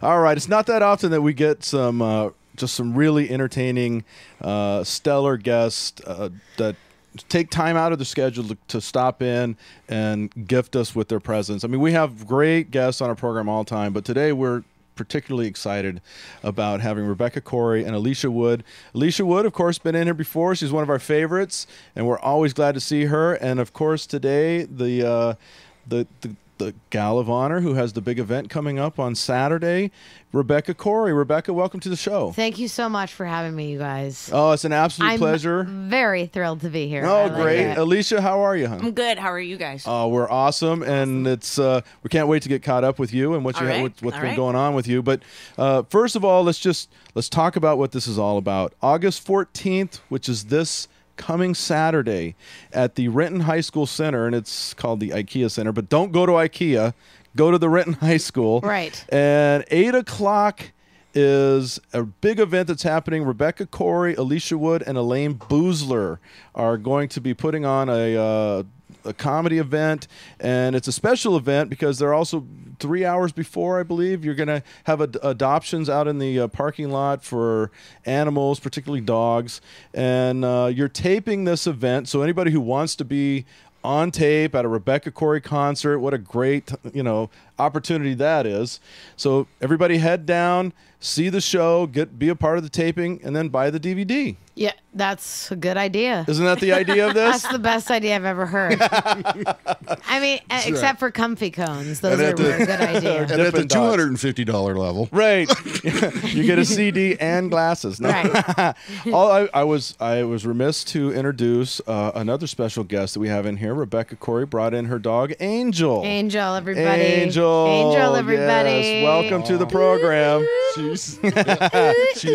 All right. It's not that often that we get some just some really entertaining, stellar guests that take time out of their schedule to stop in and gift us with their presence. I mean, we have great guests on our program all the time, but today we're particularly excited about having Rebecca Corry and Alicia Wood. Alicia Wood, of course, been in here before. She's one of our favorites, and we're always glad to see her. And of course, today the gal of honor who has the big event coming up on Saturday, Rebecca Corry. Rebecca, welcome to the show. Thank you so much for having me, you guys. Oh, it's an absolute pleasure. I'm very thrilled to be here. Oh, great. Alicia, how are you, hon? I'm good. How are you guys? Oh, we're awesome, and it's we can't wait to get caught up with you and what's been going on with you. But first of all, let's talk about what this is all about. August 14th, which is this coming Saturday at the Renton High School Center, and it's called the IKEA Center, but don't go to IKEA. Go to the Renton High School. Right. And 8 o'clock is a big event that's happening. Rebecca Corry, Alicia Wood, and Elaine Boozler are going to be putting on a comedy event, and it's a special event because they're also 3 hours before, I believe, you're going to have adoptions out in the parking lot for animals, particularly dogs, and you're taping this event, so anybody who wants to be on tape at a Rebecca Corry concert, what a great, opportunity that is. So everybody head down, see the show, be a part of the taping, and then buy the DVD. Yeah, that's a good idea. Isn't that the idea of this? That's the best idea I've ever heard. I mean, except for comfy cones. Those are a good idea. And at the $250 level. Right. You get a CD and glasses. No. Right. I was remiss to introduce another special guest that we have in here. Rebecca Corry brought in her dog, Angel. Angel, everybody. Angel, everybody. Yes. Welcome to the program. She's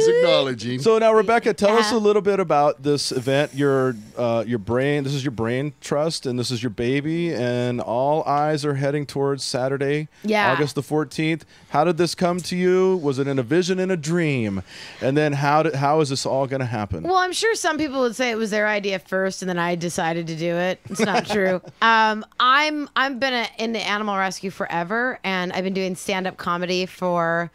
acknowledging. So now, Rebecca, tell us a little bit about this event. Your brain. This is your brain trust, and this is your baby, and all eyes are heading towards Saturday, August the 14th. How did this come to you? Was it in a vision, in a dream? And then how is this all going to happen? Well, I'm sure some people would say it was their idea first, and then I decided to do it. It's not true. I've been into animal rescue forever, and I've been doing stand-up comedy for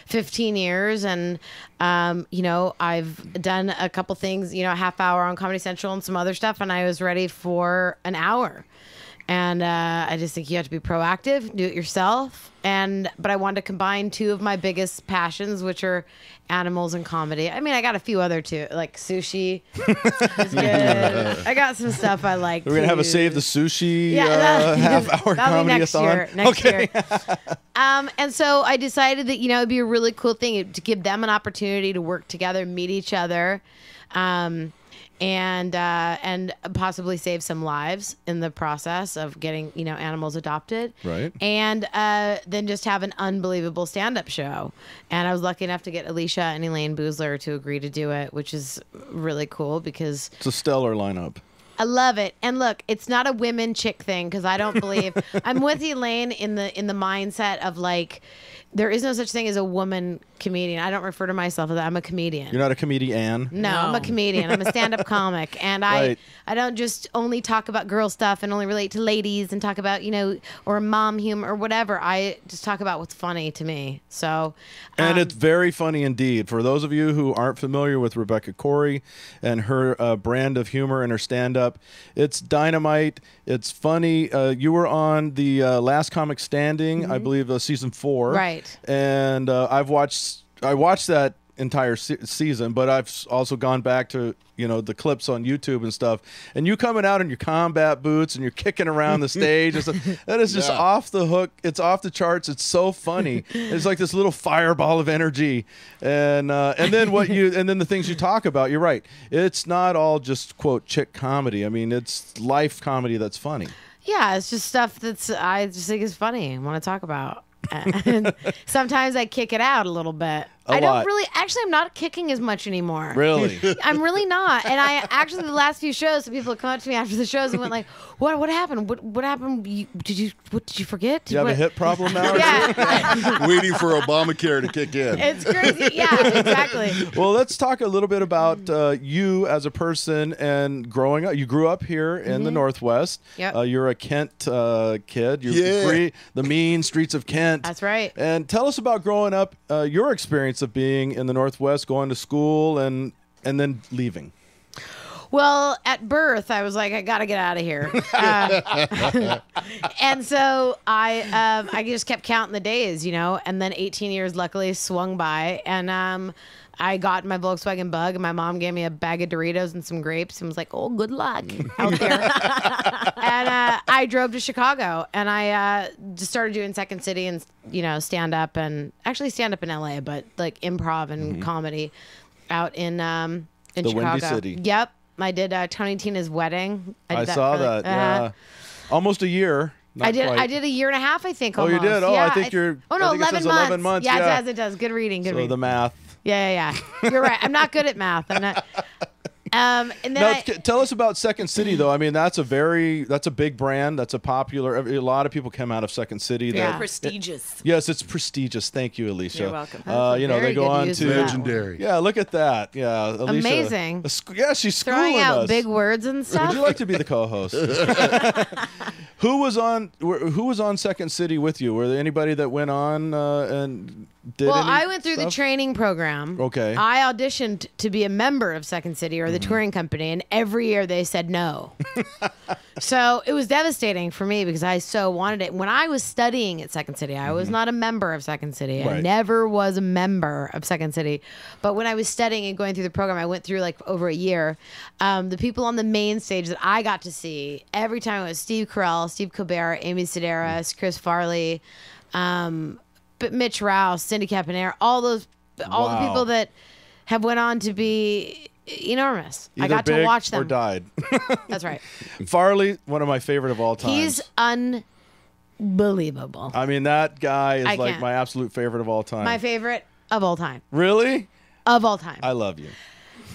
15 years, and I've done a couple things, a half hour on Comedy Central and some other stuff, and I was ready for an hour. And I just think you have to be proactive, do it yourself. But I wanted to combine two of my biggest passions, which are animals and comedy. I mean, I got a few other too, like sushi is good. I got some stuff I like. We're gonna have a Save the Sushi half-hour comedy-a-thon. Next year. And so I decided that it'd be a really cool thing to give them an opportunity to work together, meet each other. And possibly save some lives in the process of getting animals adopted, right? And then just have an unbelievable stand-up show. And I was lucky enough to get Alicia and Elaine Boozler to agree to do it, which is really cool because it's a stellar lineup. I love it. And look, it's not a women chick thing because I don't believe I'm with Elaine in the mindset of like there is no such thing as a woman comedian. I don't refer to myself as that. I'm a comedian. You're not a comedian? No, I'm a comedian. I'm a stand-up comic. And I don't just only talk about girl stuff and only relate to ladies and talk about, or mom humor or whatever. I just talk about what's funny to me. So, and it's very funny indeed. For those of you who aren't familiar with Rebecca Corry and her brand of humor and her stand-up, it's dynamite. It's funny. You were on the Last Comic Standing, I believe, season 4. Right. And I watched that entire season, but I've also gone back to the clips on YouTube and stuff. And you coming out in your combat boots and you're kicking around the stage, that is just off the hook. It's off the charts. It's so funny. It's like this little fireball of energy. And then the things you talk about. You're right. It's not all just quote chick comedy. I mean, it's life comedy that's funny. Yeah, it's just stuff I just think is funny and want to talk about. And sometimes I kick it out a little bit. I don't lot. really. Actually, I'm not kicking as much anymore. Really? I'm really not. And I actually, the last few shows, some people have come up to me after the shows and went like, "What happened? What happened? Did you forget? Do you have a hip problem now? Yeah. Waiting for Obamacare to kick in. It's crazy. Yeah, exactly. Well, let's talk a little bit about you as a person and growing up. You grew up here in the Northwest. Yep. You're a Kent kid. You're Yeah. free, the mean streets of Kent. That's right. And tell us about growing up, your experience of being in the Northwest, going to school, and then leaving. Well, at birth, I was like, I got to get out of here. And so I just kept counting the days, and then 18 years luckily swung by. And I got my Volkswagen Bug, and my mom gave me a bag of Doritos and some grapes and was like, oh, good luck out there. And I drove to Chicago, and I just started doing Second City and, stand up, and actually stand up in LA, but like improv and comedy out in The Chicago. Windy City. Yep. I did Tony Tina's wedding. I did saw for, that. Yeah. Almost a year. Not I did. quite. I did a year and a half. I think. Oh, you Almost. did? Oh, yeah, I think you're. Oh no, I think it 11 says months. 11 months. Yeah, Yeah. it does. It does. Good reading. Good So reading. the math. Yeah. You're right. I'm not good at math. I'm not. And then Now, tell us about Second City, though. I mean, that's a big brand. That's a popular. A lot of people come out of Second City. Yeah. Prestigious. Yes, it's prestigious. Thank you, Alicia. You're welcome. That's a They very go good on use to of that. Legendary. Yeah, look at that. Yeah, Alicia. Amazing. Yeah, she's schooling throwing out us. big words and stuff. Would you like to be the co-host? Who was on Second City with you? Were there anybody that went on and did? Well, any I went through the stuff? training program. Okay. I auditioned to be a member of Second City or the touring company, and every year they said no. So it was devastating for me because I so wanted it. When I was studying at Second City, I was not a member of Second City. I Right. never was a member of Second City. But when I was studying and going through the program, I went through like over a year. The people on the main stage that I got to see every time it was Steve Carell, Steve Colbert, Amy Sedaris, Chris Farley, but Mitch Rouse, Cindy Caponera, all the Wow. people that have went on to be enormous. I Either got to big watch them. or died. That's right. Farley, one of my favorite of all time. He's unbelievable. I mean, that guy is I like can't. my absolute favorite of all time. My favorite of all time. Really? Of all time. I love you.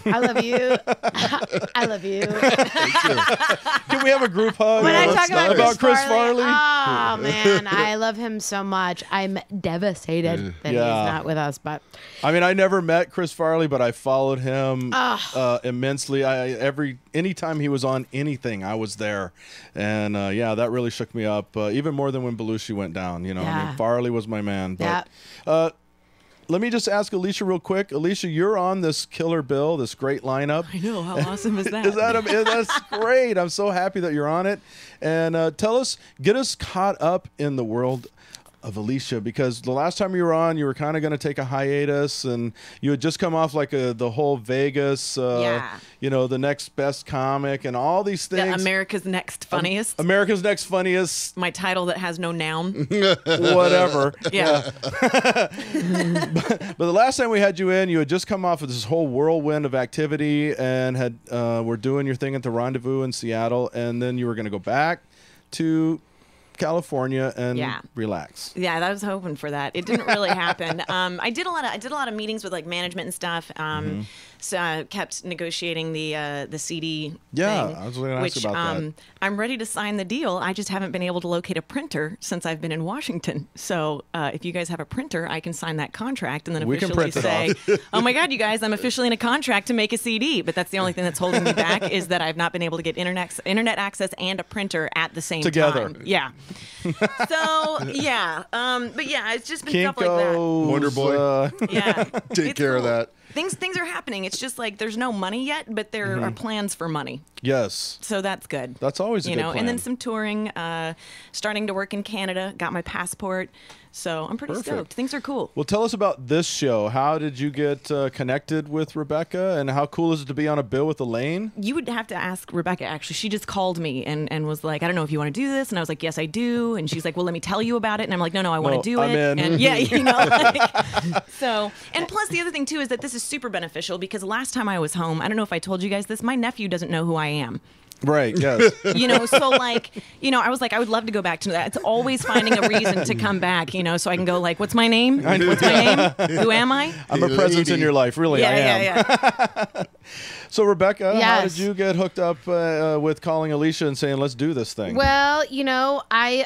I love you. I love you. Can we have a group hug? When I talk about Chris Chris Farley? oh man, I love him so much. I'm devastated that Yeah. he's not with us. But I mean, I never met Chris Farley, but I followed him immensely. Anytime he was on anything, I was there, and that really shook me up. Even more than when Belushi went down. I Yeah. mean, Farley was my man. But, let me just ask Alicia real quick. Alicia, you're on this killer bill, this great lineup. I know. How awesome is that? That's great. I'm so happy that you're on it. And get us caught up in the world of Alicia, because the last time you were on, you were kind of going to take a hiatus, and you had just come off like the whole Vegas, the next best comic and all these things. America's Next Funniest. America's Next Funniest. My title that has no noun. Whatever. Yeah. But the last time we had you in, you had just come off of this whole whirlwind of activity and were doing your thing at the Rendezvous in Seattle, and then you were going to go back to California and relax. Yeah, I was hoping for that. It didn't really happen. I did a lot of meetings with like management and stuff. So I kept negotiating the CD. Yeah, thing, I was going to ask about that. I'm ready to sign the deal. I just haven't been able to locate a printer since I've been in Washington. So if you guys have a printer, I can sign that contract and then We can officially print it say, "Oh my God, you guys, I'm officially in a contract to make a CD." But that's the only thing that's holding me back is that I've not been able to get internet access and a printer at the same Together. time. Yeah. So yeah, but yeah, it's just been stuff like Kinko's, Wonder Boy. that. Yeah, Take It's care of cool. that. Things are happening. It's just like there's no money yet, but there are plans for money. Yes. So that's good. That's always a good plan. And then some touring, starting to work in Canada, got my passport. So I'm pretty Perfect. stoked. Things are cool. Well, tell us about this show. How did you get connected with Rebecca, and how cool is it to be on a bill with Elaine? You would have to ask Rebecca, actually. She just called me and was like, I don't know if you want to do this. And I was like, yes, I do. And she's like, well, let me tell you about it. And I'm like, no, I want to do I'm it. in. And so, and plus the other thing too is that this is super beneficial because last time I was home, I don't know if I told you guys this, my nephew doesn't know who I am. Right. Yes. So like, I was like, I would love to go back to that. It's always finding a reason to come back, so I can go like, what's my name? What's my name? Who am I? I'm a presence in your life. Really, I am. Yeah. So, Rebecca, how Yes. did you get hooked up with calling Alicia and saying, let's do this thing? Well, I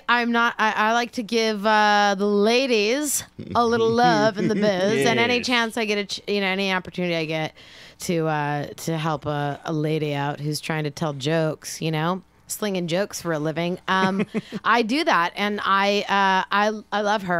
like to give the ladies a little love in the biz, and any Yes. chance I get, any opportunity I get to help a lady out who's trying to tell jokes, slinging jokes for a living, I do that, and I love her.